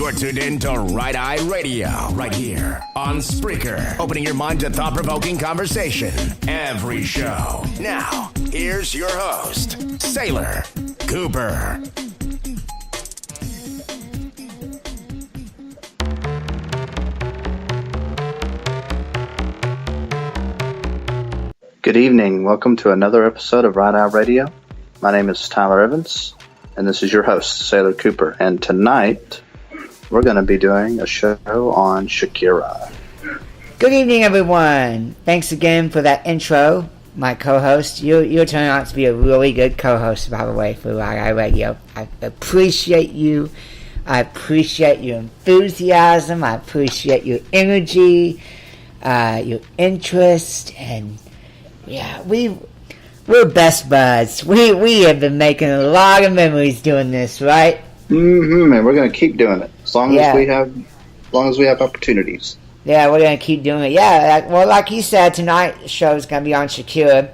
You're tuned in to Right Eye Radio, right here on Spreaker, opening your mind to thought-provoking conversation every show. Now, here's your host, Sailor Cooper. Good evening. Welcome to another episode of Right Eye Radio. My name is Tyler Evans, and this is your host, Sailor Cooper. And tonight, we're going to be doing a show on Shakira. Good evening, everyone. Thanks again for that intro, my co-host. You're turning out to be a really good co-host, by the way, for Right Eye Radio. I appreciate you. I appreciate your enthusiasm. I appreciate your energy, your interest, and yeah, we're best buds. We have been making a lot of memories doing this, right? Mm-hmm, and we're going to keep doing it as long as we have opportunities. Yeah, we're going to keep doing it. Yeah, well, like you said, tonight's show is going to be on Shakira.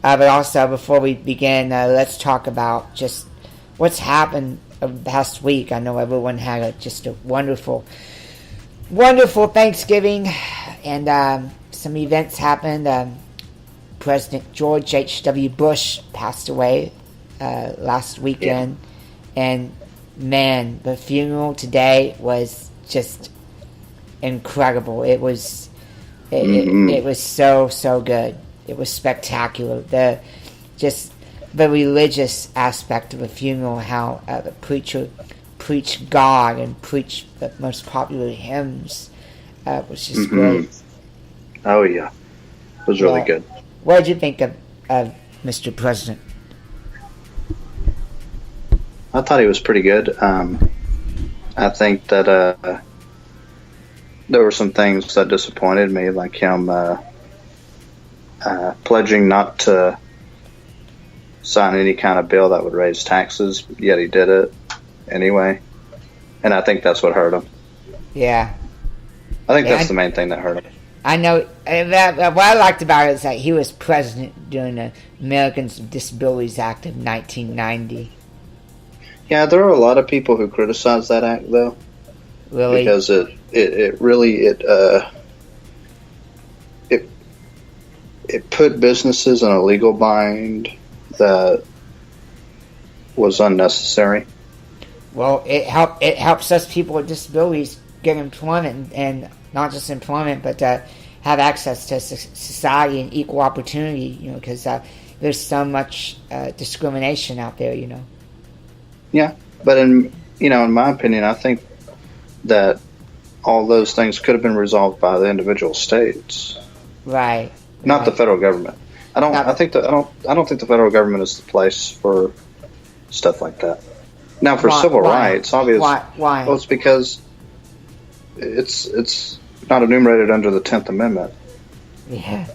But also, before we begin, let's talk about just what's happened the past week. I know everyone had just a wonderful Thanksgiving, and some events happened. President George H.W. Bush passed away last weekend, and man, the funeral today was just incredible. It was so good. It was spectacular. The religious aspect of the funeral, how the preacher preached God and preached the most popular hymns, was just great. Oh yeah, it was really good. What did you think of Mr. President? I thought he was pretty good. I think that there were some things that disappointed me, like him pledging not to sign any kind of bill that would raise taxes, yet he did it anyway. And I think that's what hurt him. Yeah. I think that's the main thing that hurt him. I know. What I liked about it is that he was president during the Americans with Disabilities Act of 1990. Yeah, there are a lot of people who criticize that act, though. Really? Because it really put businesses in a legal bind that was unnecessary. Well, it helps us people with disabilities get employment, and not just employment, but have access to society and equal opportunity. You know, because there's so much discrimination out there. You know. Yeah, but in my opinion, I think that all those things could have been resolved by the individual states, right? Not the federal government. I don't think the federal government is the place for stuff like that. Now, for civil rights, obviously, why? Well, it's because it's not enumerated under the 10th Amendment. Yeah.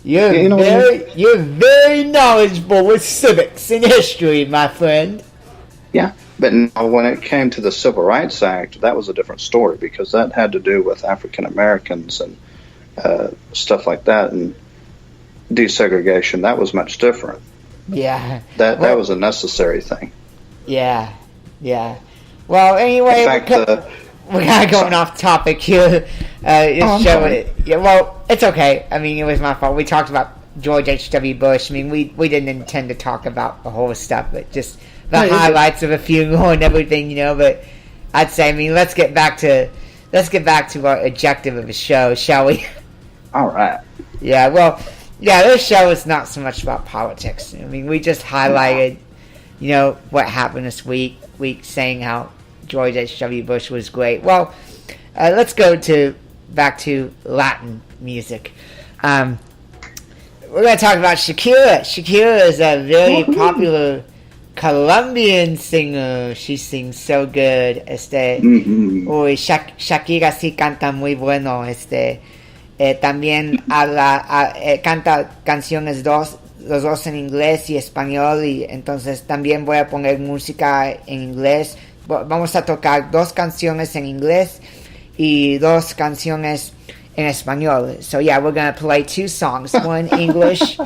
You're very knowledgeable with civics and history, my friend. Yeah, but when it came to the Civil Rights Act, that was a different story, because that had to do with African Americans and stuff like that, and desegregation. That was much different. Yeah. That was a necessary thing. Yeah. Well, anyway, in fact, we're kind of going off topic here. Well, it's okay. I mean, it was my fault. We talked about George H.W. Bush. I mean, we didn't intend to talk about the whole stuff, but just the highlights of the funeral and everything, you know. But I'd say, I mean, let's get back to our objective of the show, shall we? All right. Yeah. Well, yeah. This show is not so much about politics. I mean, we just highlighted, you know, what happened this week, saying how George H.W. Bush was great. Well, let's go back to Latin music. We're going to talk about Shakira. Shakira is a very popular Colombian singer. She sings so good. Shakira sí canta muy bueno. También canta canciones los dos en inglés y español, y entonces también voy a poner música en inglés. Vamos a tocar 2 canciones en inglés y 2 canciones en español. So yeah, we're gonna play 2 songs, 1 in English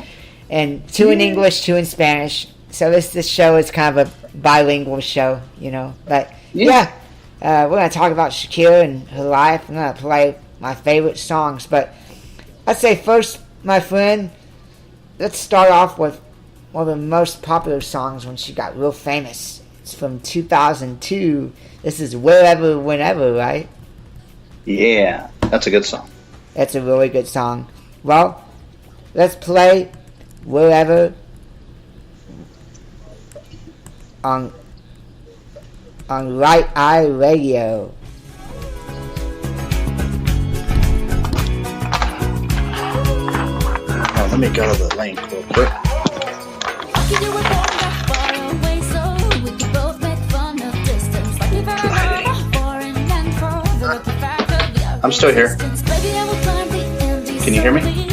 and 2 in English, 2 in Spanish. So this show is kind of a bilingual show, you know. But yeah, we're going to talk about Shakira and her life. I'm going to play my favorite songs. But I'd say first, my friend, let's start off with one of the most popular songs when she got real famous. It's from 2002. This is Wherever, Whenever, right? Yeah, that's a good song. That's a really good song. Well, let's play Wherever on Right Eye Radio. Oh, let me go to the link real quick. I'm still here. Can you hear me?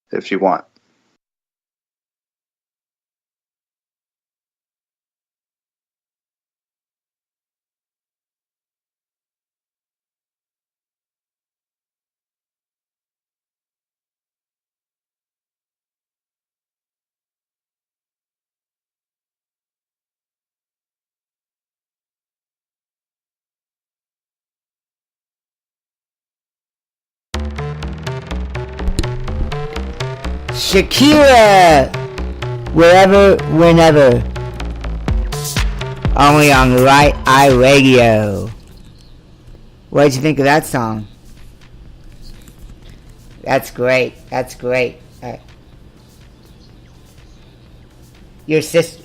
If you want. Shakira, Wherever, Whenever, only on Right Eye Radio. What did you think of that song? That's great. That's great. Your sister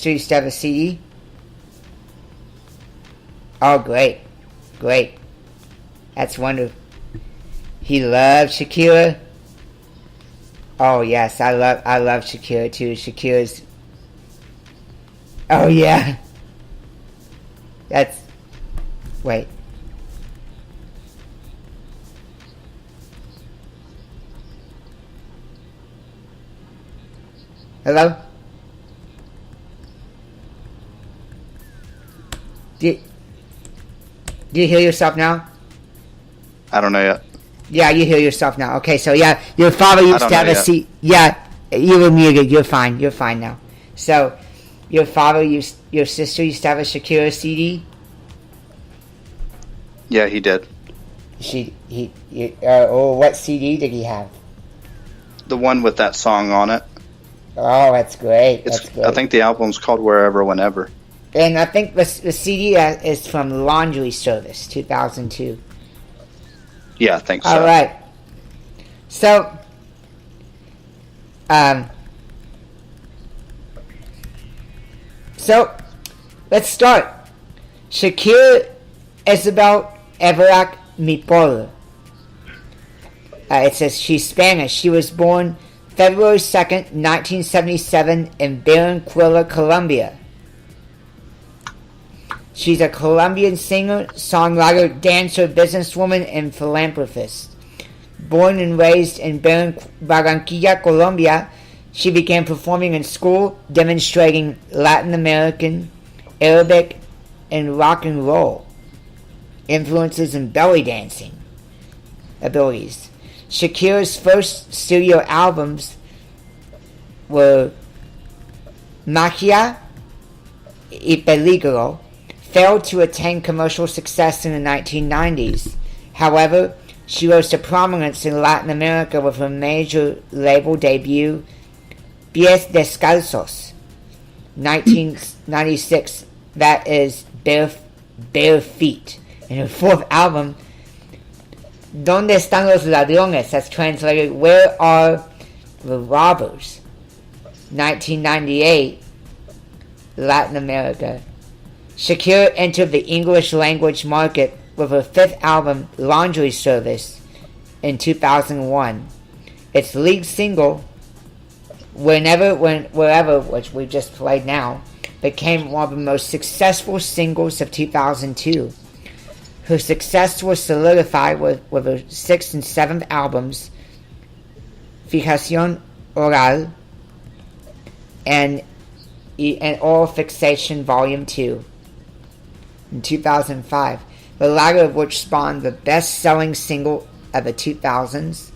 used to have a CD? Oh, great. Great. That's wonderful. He loved Shakira. Oh yes, I love Shakira too. Shakira's. Oh yeah. That's. Wait. Hello? Do you hear yourself now? I don't know yet. Yeah, you hear yourself now. Okay, so yeah, your father used to have a CD. Yeah, you were muted. You're fine. You're fine now. So, your sister used to have a Shakira CD? Yeah, he did. What CD did he have? The one with that song on it. Oh, that's great. That's great. I think the album's called Wherever, Whenever. And I think the CD is from Laundry Service, 2002. Yeah, I think so. All right. So, let's start. Shakira Isabel Everac Mipol. It says she's Spanish. She was born February 2nd, 1977 in Barranquilla, Colombia. She's a Colombian singer, songwriter, dancer, businesswoman, and philanthropist. Born and raised in Barranquilla, Colombia, she began performing in school, demonstrating Latin American, Arabic, and rock and roll influences and belly dancing abilities. Shakira's first studio albums were Magia y Peligro, failed to attain commercial success in the 1990s. However, she rose to prominence in Latin America with her major label debut, Pies Descalzos, 1996, that is Bare Feet. And her fourth album, Donde Están los Ladrones, that's translated, Where Are the Robbers, 1998, Latin America. Shakira entered the English language market with her fifth album, Laundry Service, in 2001. Its lead single, Wherever, which we just played now, became one of the most successful singles of 2002. Her success was solidified with her sixth and seventh albums, Fijación Oral and Oral Fixation Volume 2, in 2005, the latter of which spawned the best-selling single of the 2000s,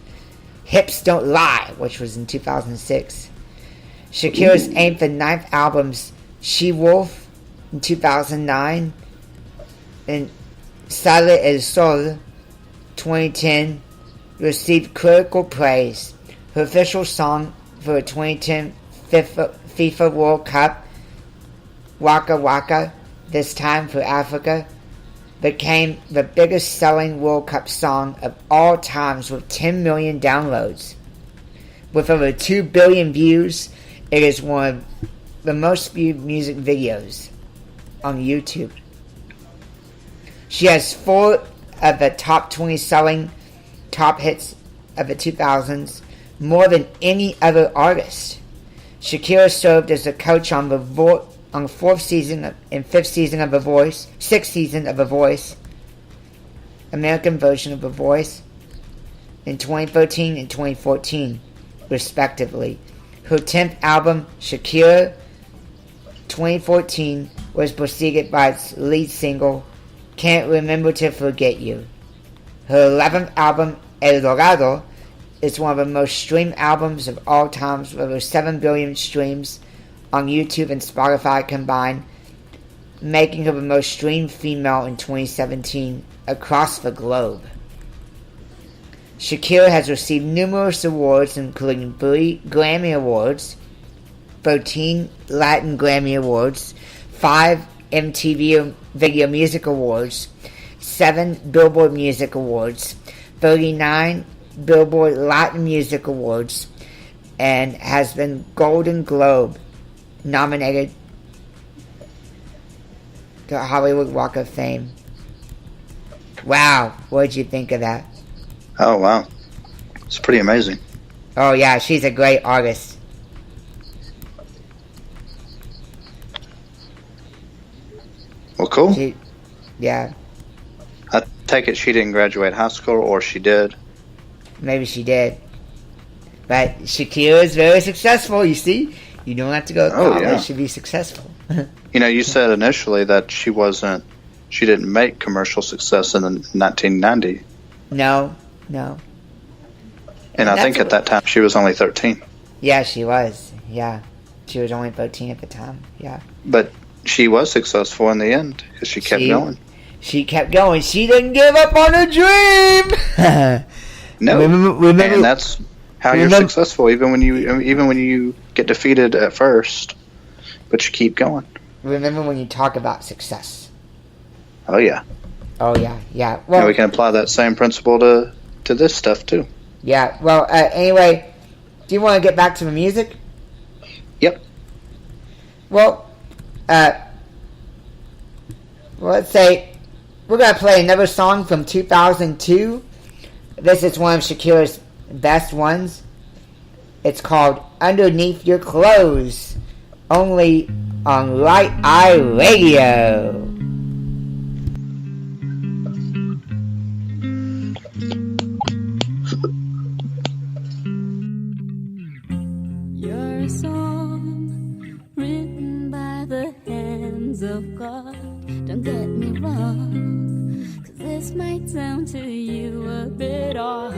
Hips Don't Lie, which was in 2006. Shakira's aimed for ninth albums, She Wolf, in 2009, and Sale el Sol, 2010, received critical praise. Her official song for the 2010 FIFA World Cup, Waka Waka, this time for Africa, became the biggest selling World Cup song of all times with 10 million downloads. With over 2 billion views, it is one of the most viewed music videos on YouTube. She has 4 of the top 20 selling top hits of the 2000s, more than any other artist. Shakira served as a coach on the fourth season and fifth season of The Voice, sixth season of The Voice, American version of The Voice, in 2013 and 2014, respectively. Her 10th album, Shakira, 2014, was preceded by its lead single, Can't Remember to Forget You. Her 11th album, El Dorado, is one of the most streamed albums of all times, with over 7 billion streams on YouTube and Spotify combined, making her the most streamed female in 2017 across the globe. Shakira has received numerous awards, including 3 Grammy Awards, 13 Latin Grammy Awards, 5 MTV Video Music Awards, 7 Billboard Music Awards, 39 Billboard Latin Music Awards, and has been Golden Globe nominated to Hollywood Walk of Fame. Wow, what did you think of that? Oh, wow. It's pretty amazing. Oh, yeah, she's a great artist. Well, cool. Yeah. I take it she didn't graduate high school, or she did. Maybe she did. But Shakira is very successful, you see? You don't have to go to college to be successful. You said initially that she didn't make commercial success in 1990. No. And I think at that time she was only 13. Yeah, she was. Yeah. She was only 13 at the time. Yeah. But she was successful in the end because she kept going. She kept going. She didn't give up on her dream. No. Remember, and that's how you're successful, even when you get defeated at first, but you keep going. Remember when you talk about success. Oh yeah. Yeah. Well, and we can apply that same principle to this stuff too. Yeah. Well, anyway, do you want to get back to the music? Yep. Well, let's say we're gonna play another song from 2002. This is one of Shakira's best ones. It's called "Underneath Your Clothes," only on Right Eye Radio. You're a song written by the hands of God. Don't get me wrong, 'cause this might sound to you a bit odd,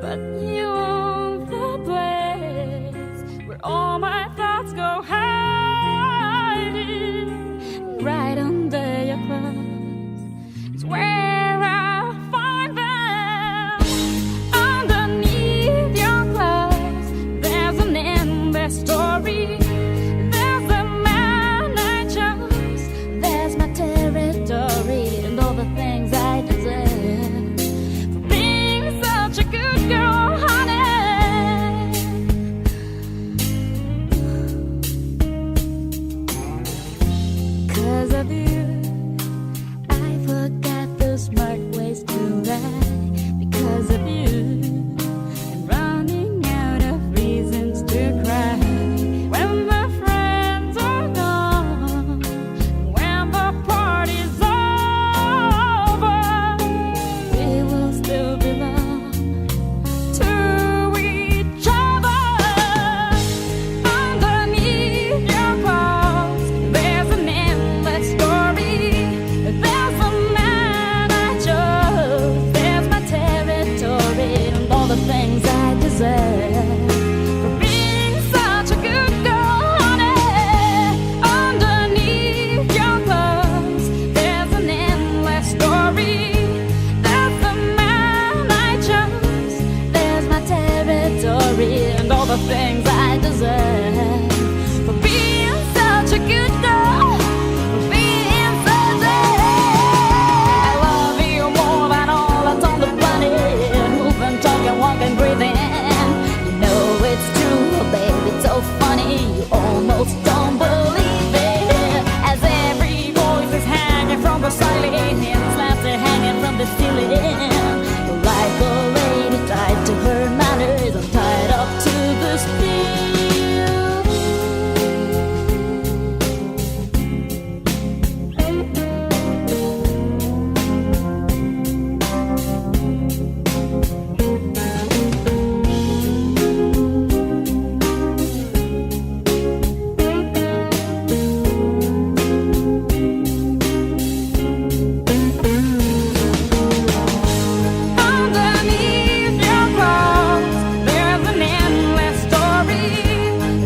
but you own the place where all my thoughts go hiding. Right under your clothes is where I find them. Underneath your clothes, there's an endless story. There's a man I chose. There's my territory and all the things I deserve for being such a good girl, honey. 'Cause of you, I forgot the smart ways to lie. Because of you, I'm running out of reasons to cry. When the friends are gone, when the party's over, we will still belong to each other. Underneath your clothes, there's an endless story. There's a man I chose. There's my territory and all the things I deserve for being such a good girl, honey. Underneath your clothes, there's an endless story. There's the man I chose. There's my territory and all the things I deserve for being such a good girl. For being such a I love you more than all that's on the planet. Moving, talking, walking, breathing. You know it's true, baby. It's so funny. You almost don't believe it. As every voice is hanging from the ceiling, and laughter hanging from the ceiling. You're like a lady tied to her manners. I'm tied up to the steel. Underneath your clothes, there's an endless story.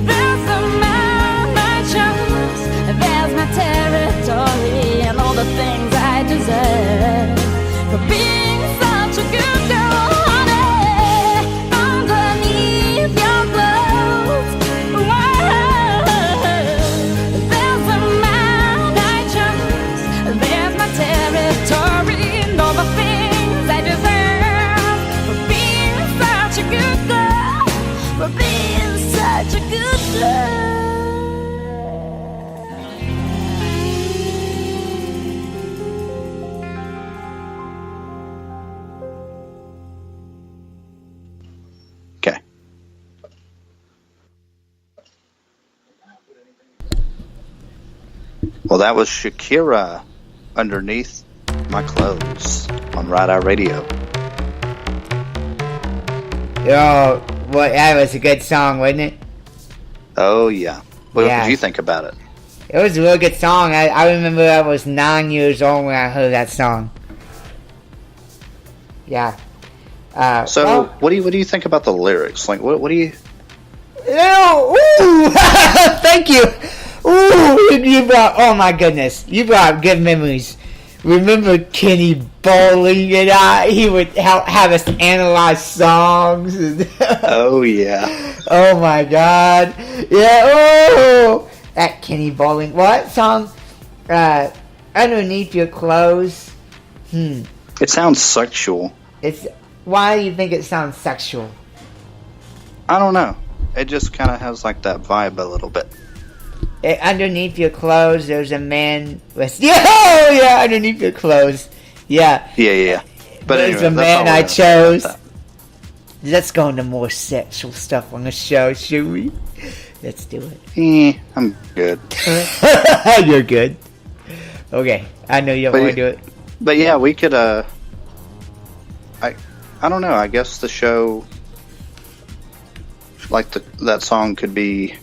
There's a man I chose. There's my territory and all the things I deserve for being such a good girl, honey. Underneath your clothes, there's a man I chose. There's my territory and all the things I deserve for being such a good girl. For being such a good girl. Okay. Well, that was Shakira, Underneath My Clothes, on Right Eye Radio. Oh, well, that was a good song, wasn't it? Oh, yeah. What Yeah. did you think about it? It was a real good song. I remember I was 9 years old when I heard that song. Yeah. What do you think about the lyrics? Like, what do you... Ooh, thank you. Ooh, you brought, oh my goodness, you brought good memories. Remember Kenny Bowling and he would have us analyze songs. Oh, yeah. Oh my God. Yeah, oh, that Kenny Bowling. What song? Underneath Your Clothes. It sounds sexual. Why do you think it sounds sexual? I don't know. It just kind of has like that vibe a little bit. Underneath your clothes, there's a man with... Yeah, underneath your clothes. Yeah. Yeah. But there's anyway, a man I that's all we're gonna say chose. about Let's go into more sexual stuff on the show, should we? Let's do it. I'm good. You're good. Okay, I know you don't want to do it. But yeah, we could, I don't know, I guess the show, like that song could be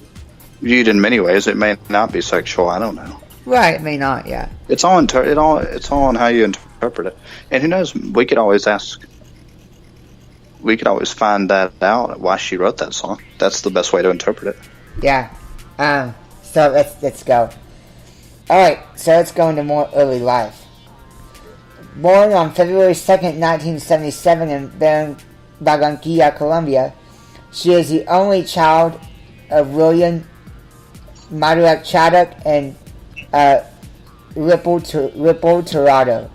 viewed in many ways. It may not be sexual, I don't know. Right, it may not, yeah. It's all on how you interpret it. And who knows, we could always find that out, why she wrote that song. That's the best way to interpret it. Yeah. So let's go. Alright, so let's go into more early life. Born on February 2nd, 1977 in Barranquilla, Colombia, she is the only child of William Madrak Chaddock and Ripple Tirado.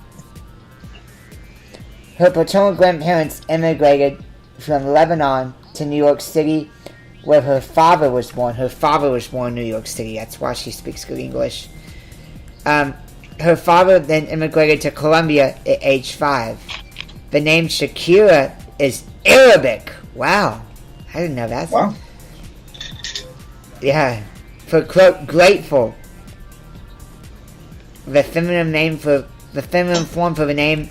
Her paternal grandparents immigrated from Lebanon to New York City, where her father was born. Her father was born in New York City. That's why she speaks good English. Her father then immigrated to Colombia at age 5. The name Shakira is Arabic. Wow. I didn't know that. Wow. Yeah. For, quote, grateful. The feminine form for the name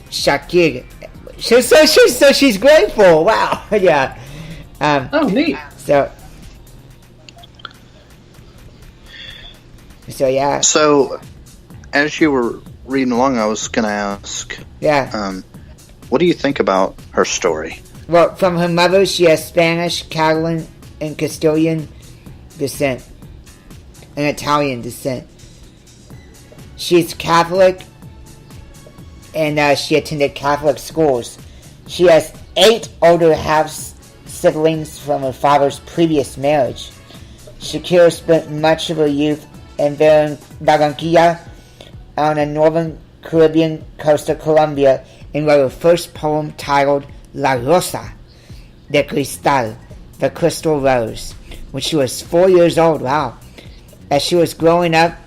Shakira. So she's grateful. Wow. Yeah. Neat. So yeah. So, as you were reading along, I was going to ask, what do you think about her story? Well, from her mother, she has Spanish, Catalan, and Castilian descent, and Italian descent. She's Catholic, and she attended Catholic schools. She has 8 older half-siblings from her father's previous marriage. Shakira spent much of her youth in Barranquilla on the northern Caribbean coast of Colombia and wrote her first poem titled La Rosa de Cristal, the Crystal Rose, when she was 4 years old. Wow. As she was growing up,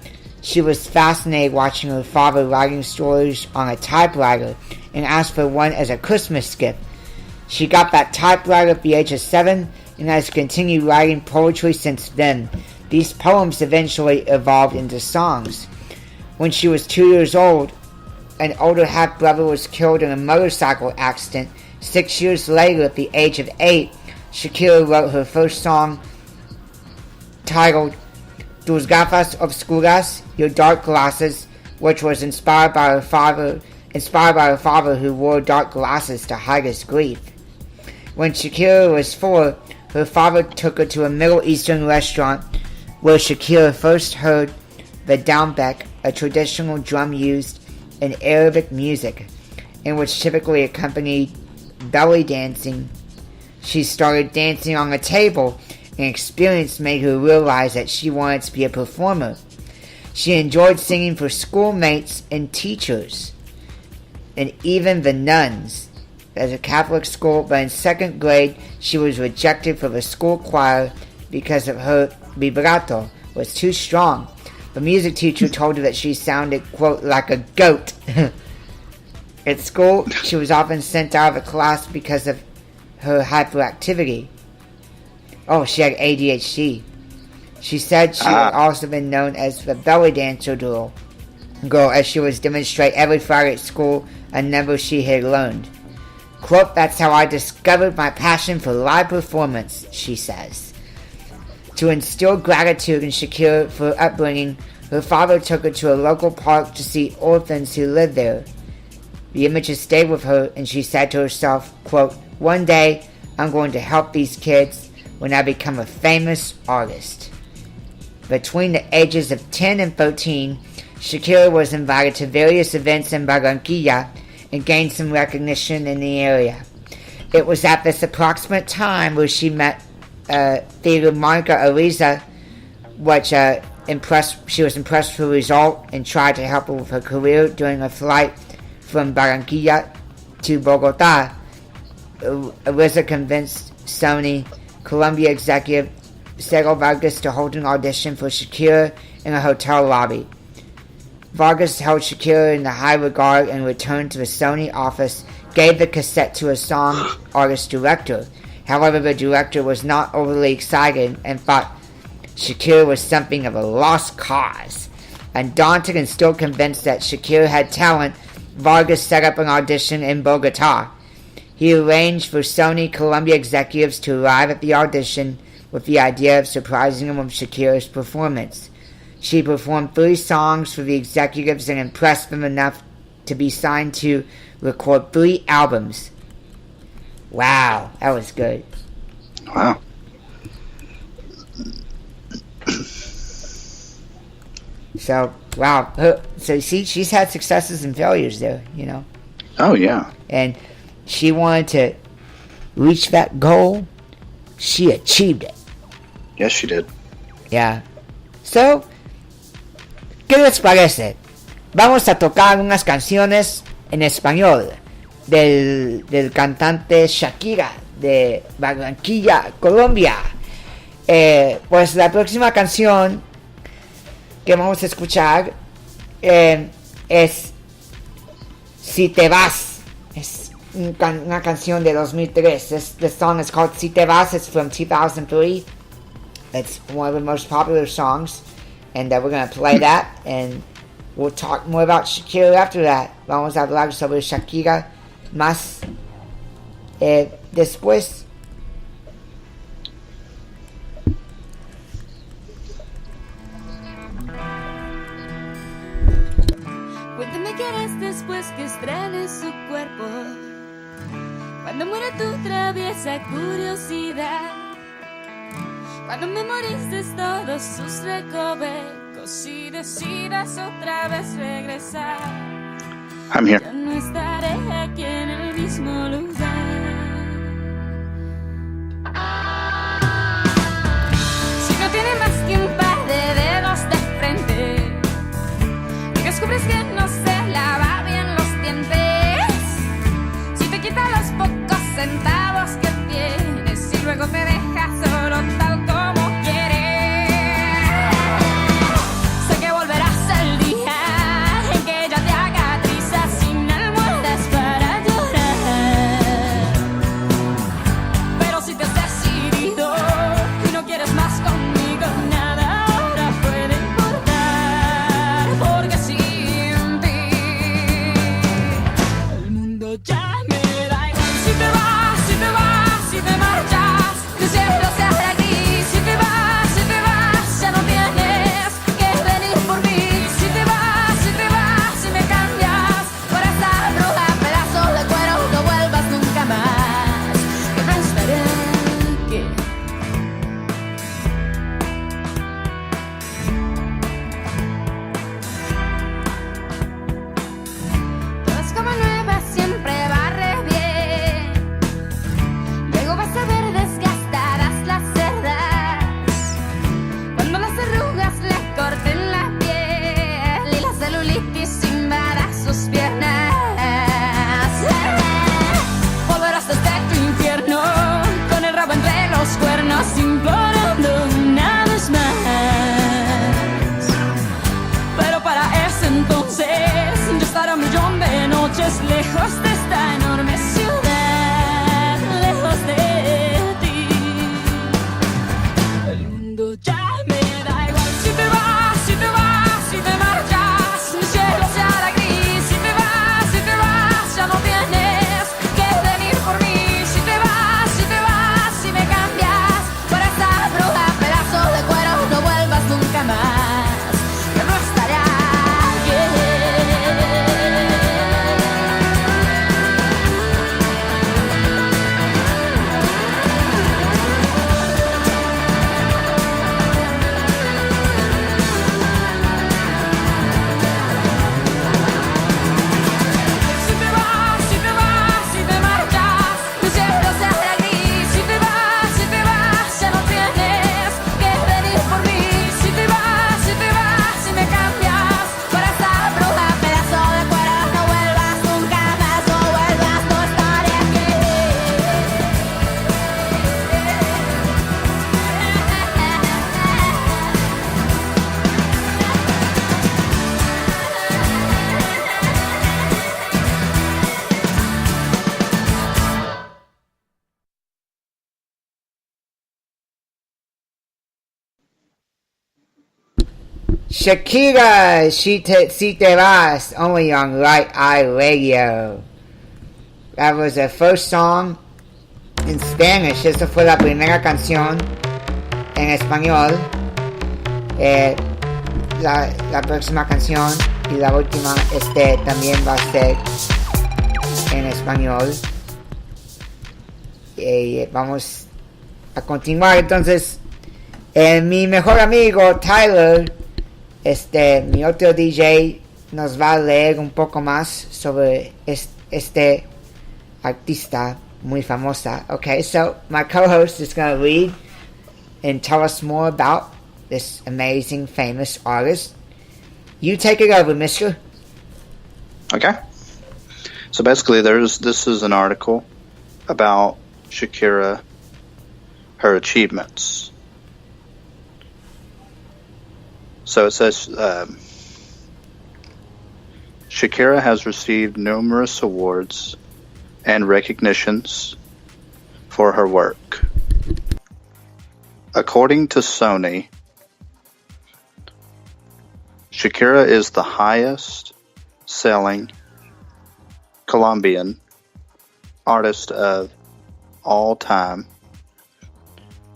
she was fascinated watching her father writing stories on a typewriter and asked for one as a Christmas gift. She got that typewriter at the age of 7 and has continued writing poetry since then. These poems eventually evolved into songs. When she was 2 years old, an older half-brother was killed in a motorcycle accident. 6 years later, at the age of 8, Shakira wrote her first song titled Tus Gafas Obscuras, Your Dark Glasses, which was inspired by her father who wore dark glasses to hide his grief. When Shakira was 4, her father took her to a Middle Eastern restaurant where Shakira first heard the dambek, a traditional drum used in Arabic music, and which typically accompanied belly dancing. She started dancing on a table, and experience made her realize that she wanted to be a performer. She enjoyed singing for schoolmates and teachers, and even the nuns, as a Catholic school, but in 2nd grade she was rejected for the school choir because of her vibrato was too strong. The music teacher told her that she sounded, quote, like a goat. At school, she was often sent out of the class because of her hyperactivity. Oh, she had ADHD. She said she had also been known as the belly dancer girl, as she was demonstrate every Friday at school a number she had learned. Quote, that's how I discovered my passion for live performance, she says. To instill gratitude in Shakira for her upbringing, her father took her to a local park to see orphans who lived there. The images stayed with her, and she said to herself, quote, "One day, I'm going to help these kids when I become a famous artist." Between the ages of 10 and 13, Shakira was invited to various events in Barranquilla and gained some recognition in the area. It was at this approximate time where she met theater Monica Ariza, which she was impressed with her result and tried to help her with her career during a flight from Barranquilla to Bogota. Ariza convinced Sony Colombia executive Cero Vargas to hold an audition for Shakira in a hotel lobby. Vargas held Shakira in the high regard and returned to the Sony office, gave the cassette to a song artist director. However, the director was not overly excited and thought Shakira was something of a lost cause. Undaunted and still convinced that Shakira had talent, Vargas set up an audition in Bogota. He arranged for Sony Colombia executives to arrive at the audition with the idea of surprising them with Shakira's performance. She performed 3 songs for the executives and impressed them enough to be signed to record 3 albums. Wow, that was good. Wow. So, wow. So, see, she's had successes and failures there, you know. Oh, yeah. And she wanted to reach that goal. She achieved it. Yes, she did. Yeah. So, ¿qué les parece? Vamos a tocar unas canciones en español del cantante Shakira de Barranquilla, Colombia. Pues la próxima canción que vamos a escuchar es Si Te Vas. Es una canción de 2003. The song is called Si Te Vas. It's from 2003. It's one of the most popular songs, and we're going to play that, and we'll talk more about Shakira after that. Vamos a hablar sobre Shakira más después. Cuéntame qué harás después que estrenes su cuerpo, cuando muera tu traviesa curiosidad, cuando memorices todos sus recovecos y decidas otra vez regresar. I'm here. Yo no estaré aquí en el mismo lugar. Si no tiene más que un par de dedos de frente, y descubres que no se lava bien los dientes, si te quita los pocos centavos que tienes y luego te deja solo tal como quieres, sé que volverás el día en que ella te haga trizas sin almohadas para llorar. Pero si te has decidido y no quieres más conmigo, nada ahora puede importar, porque sin ti el mundo ya me da igual. Si te vas, si te vas, si te marchas, que el cielo se hará gris. Si te vas, ya no tienes que venir por mí. Si te vas, si me cambias por esa bruja, pedazo de cuero, no vuelvas nunca más. Yo no estaré aquí. Todo es como nueva, siempre barre bien. Luego vas a ver desgastadas las cerdas, cuando las arrugas le corten la piel y la celulitis invada sus piernas. Volverás desde tu infierno con el rabo entre los cuernos, implorando una vez más. Pero para ese entonces yo estaré un millón de noches lejos de esta enorme ciudad, lejos de ti. El mundo ya me da igual. Si te vas, si te vas, si te marchas, mi cielo se hará gris. Si te vas, ya no tienes que venir por mí. Si te vas, si me cambias por esa bruja, pedazo Shakira, Si Te Vas, only on Right Eye Radio. That was the first song in Spanish. Esa fue la primera canción en español. La próxima canción y la última también va a ser en español. Vamos a continuar entonces. Mi mejor amigo Tyler, mi otro DJ, nos va a leer un poco más sobre este artista muy famosa. Okay, so my co-host is going to read and tell us more about this amazing, famous artist. You take it over, mister. Okay. So basically, this is an article about Shakira, her achievements. So it says, Shakira has received numerous awards and recognitions for her work. According to Sony, Shakira is the highest selling Colombian artist of all time,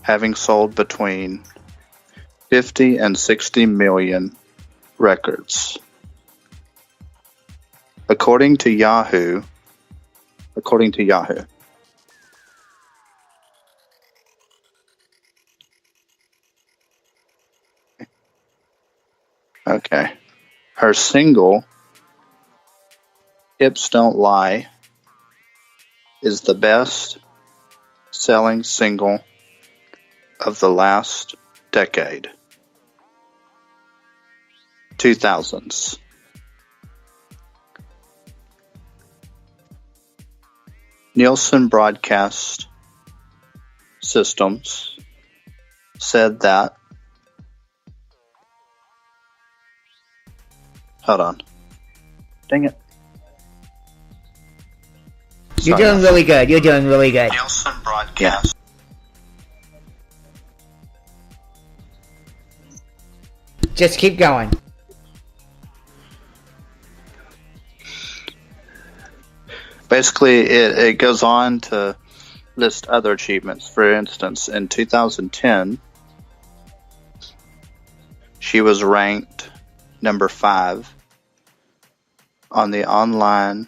having sold between 50 and 60 million records. According to Yahoo. Okay. Her single, Hips Don't Lie, is the best selling single of the last decade. 2000s. Nielsen Broadcast Systems said that. Hold on. Dang it. You're doing really good. You're doing really good. Nielsen Broadcast. Just keep going. Basically, it goes on to list other achievements. For instance, in 2010, she was ranked number 5 on the online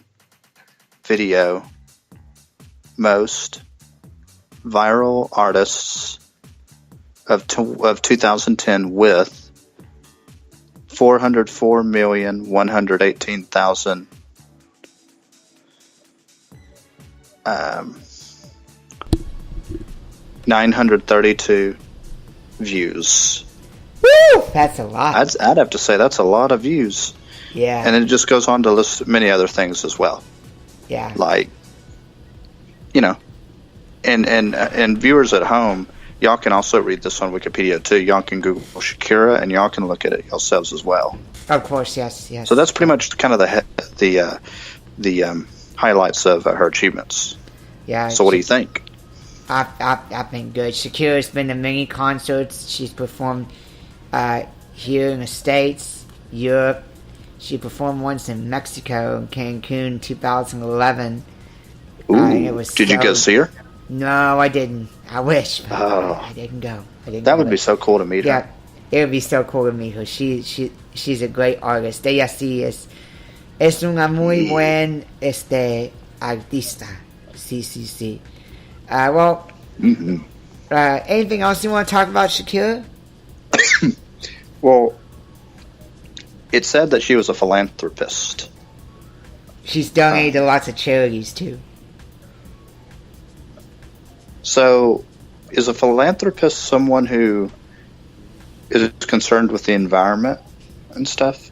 video most viral artists of 2010 with 404,118,000 932 views. Woo! That's a lot. I'd have to say that's a lot of views. Yeah. And it just goes on to list many other things as well. Yeah. Like, and viewers at home, y'all can also read this on Wikipedia too. Y'all can Google Shakira and y'all can look at it yourselves as well. Of course, yes. So that's pretty much kind of the highlights of her achievements. Yeah. So what do you think? I've been good. Shakira's been to many concerts. She's performed here in the States, Europe. She performed once in Mexico, in Cancun, 2011. Ooh, did you go see her? No, I didn't. I wish, but I didn't go. That would be so cool to meet her. Yeah, it would be so cool to meet her. She's a great artist. Ella sí es una muy buen artista. Sí. Well, anything else you want to talk about Shakira? Well, it said that she was a philanthropist. She's donated to lots of charities too. So, is a philanthropist someone who is concerned with the environment and stuff?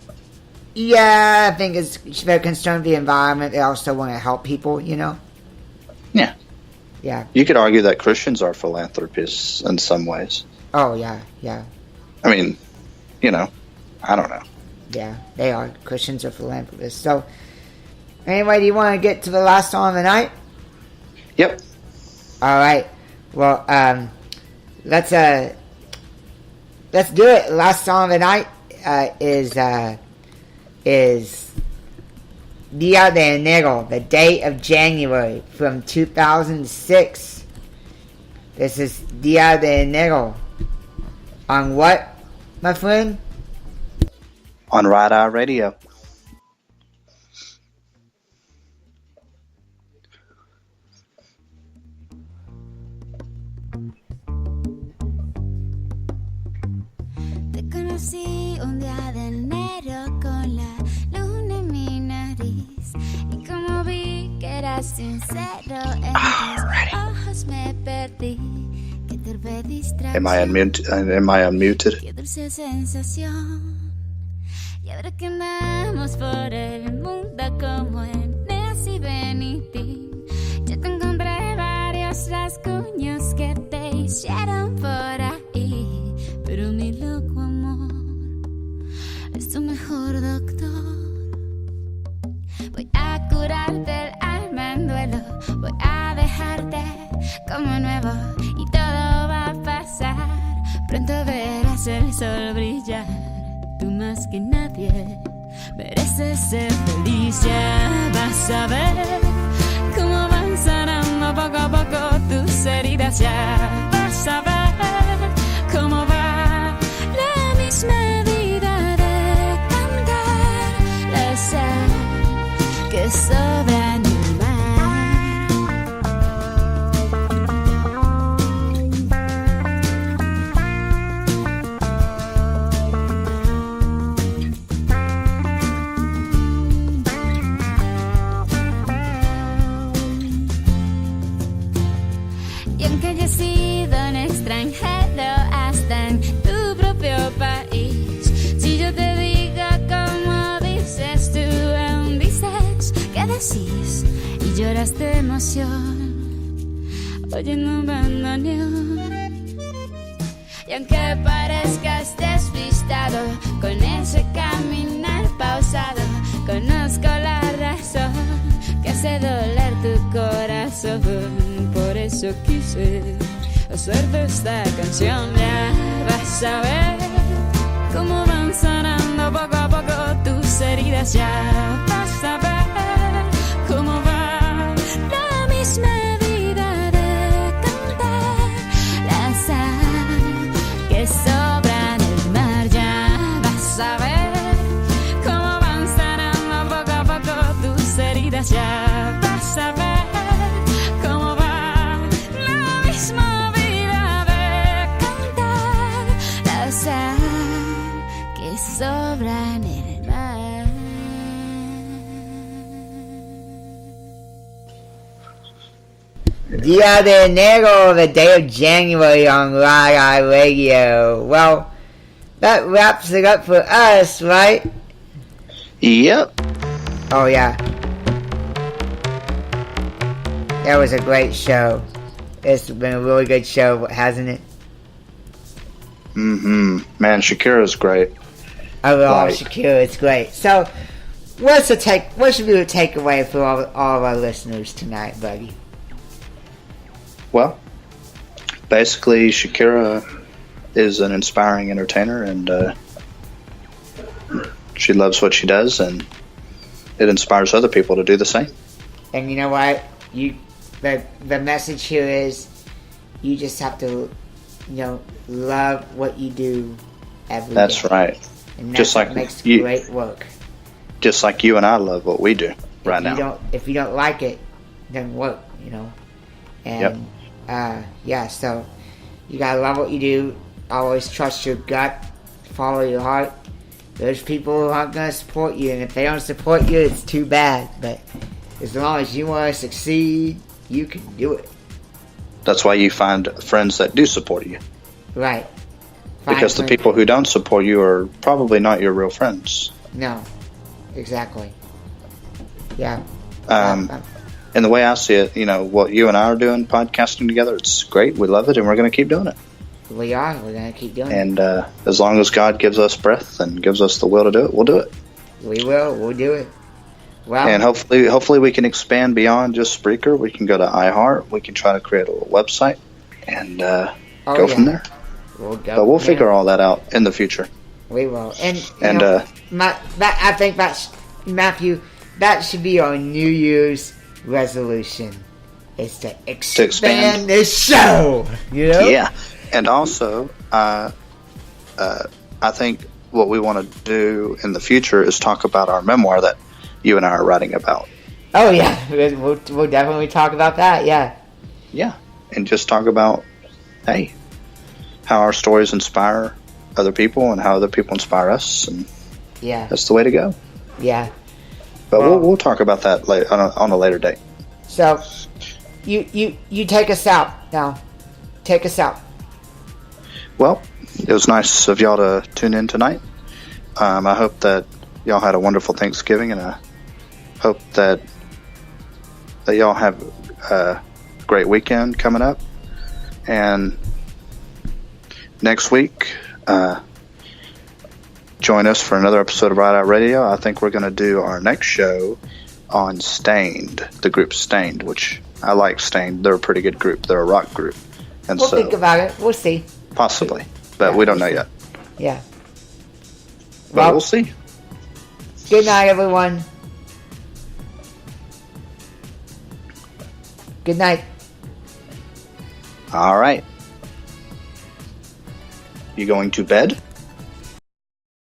Yeah, I think they're concerned with the environment. They also want to help people, Yeah. Yeah. You could argue that Christians are philanthropists in some ways. Oh, yeah. I mean, I don't know. Yeah, they are. Christians are philanthropists. So, anyway, do you want to get to the last song of the night? Yep. All right. Well, let's do it. Last song of the night. is Dia de Enero, the day of January from 2006. This is Dia de Enero. On what, my friend? On Ride Eye Radio. Te conocí un día de enero con la luna en mi nariz. Y como vi que eras sincero, en tus ojos me perdí. Qué torpe distracción. Am I unmuted? Qué dulce sensación. Y ahora que andamos por el mundo como Eneas y Benitín, yo te encontré varios rasguños que te hicieron por ahí. Pero mi loco amor es tu mejor doctor. Voy a curarte el alma en duelo. Voy a dejarte como nuevo y todo va a pasar. Pronto verás el sol brillar. Tú más que nadie mereces ser feliz. Ya vas a ver cómo van sanando poco a poco tus heridas. Ya vas a ver cómo va la misma vida de cantar la sal que sobra en el mar. Y aunque haya sido un extranjero hasta en tu propio país, si yo te digo como dices, tú aún dices que decís y lloras de emoción oyendo un bandoneón. Y aunque parezcas despistado con ese caminar pausado, conozco la razón que hace doler tu corazón. Por eso quise hacerte esta canción. Ya vas a ver cómo van sanando poco a poco tus heridas. Ya vas a ver cómo va la misma vida de cantar la sal que sobra en el mar. Ya vas a ver cómo van sanando poco a poco tus heridas. Ya vas a ver cómo va la misma vida de cantar la sal que sobra en el mar. Dia de Enero, the day of January on Ride Eye Radio. Well, that wraps it up for us, right? Yep. Oh, yeah. That was a great show. It's been a really good show, hasn't it? Man, Shakira's great. Overall, Like- Shakira, it's great. So, what should be the takeaway for all of our listeners tonight, buddy? Well, basically, Shakira is an inspiring entertainer, and she loves what she does, and it inspires other people to do the same. And you know what? The message here is you just have to, love what you do every day. That's right. And Just that's like what makes you- great work. Just like you and I love what we do right now. If you don't like it, then work, And so you gotta love what you do. Always trust your gut. Follow your heart. There's people who aren't gonna support you, and if they don't support you, it's too bad. But as long as you want to succeed, you can do it. That's why you find friends that do support you. Right. Because the people who don't support you are probably not your real friends. No. Exactly. Yeah. And the way I see it, what you and I are doing, podcasting together, it's great. We love it, and we're going to keep doing it. We are. We're going to keep doing it. And as long as God gives us breath and gives us the will to do it, we'll do it. We will. We'll do it. Well, and hopefully we can expand beyond just Spreaker. We can go to iHeart. We can try to create a little website and go from there. We'll go But we'll from figure there. all that out in the future. We will. And I think that's, Matthew, that should be our New Year's resolution, is to expand this show. You know? Yeah. And also, I think what we want to do in the future is talk about our memoir that you and I are writing about. Oh, yeah. We'll definitely talk about that, yeah. Yeah. And just talk about, hey, how our stories inspire other people and how other people inspire us. And yeah, that's the way to go. Yeah. But we'll talk about that on a later date. So, you take us out now. Take us out. Well, it was nice of y'all to tune in tonight. I hope that y'all had a wonderful Thanksgiving, and I hope that y'all have a great weekend coming up. And next week, join us for another episode of Ride Out Radio. I think we're going to do our next show on Stained, the group Stained, which I like Stained. They're a pretty good group. They're a rock group. And we'll think about it. We'll see. Possibly. But we don't know yet. Yeah. But we'll see. Good night, everyone. Good night. All right. You going to bed?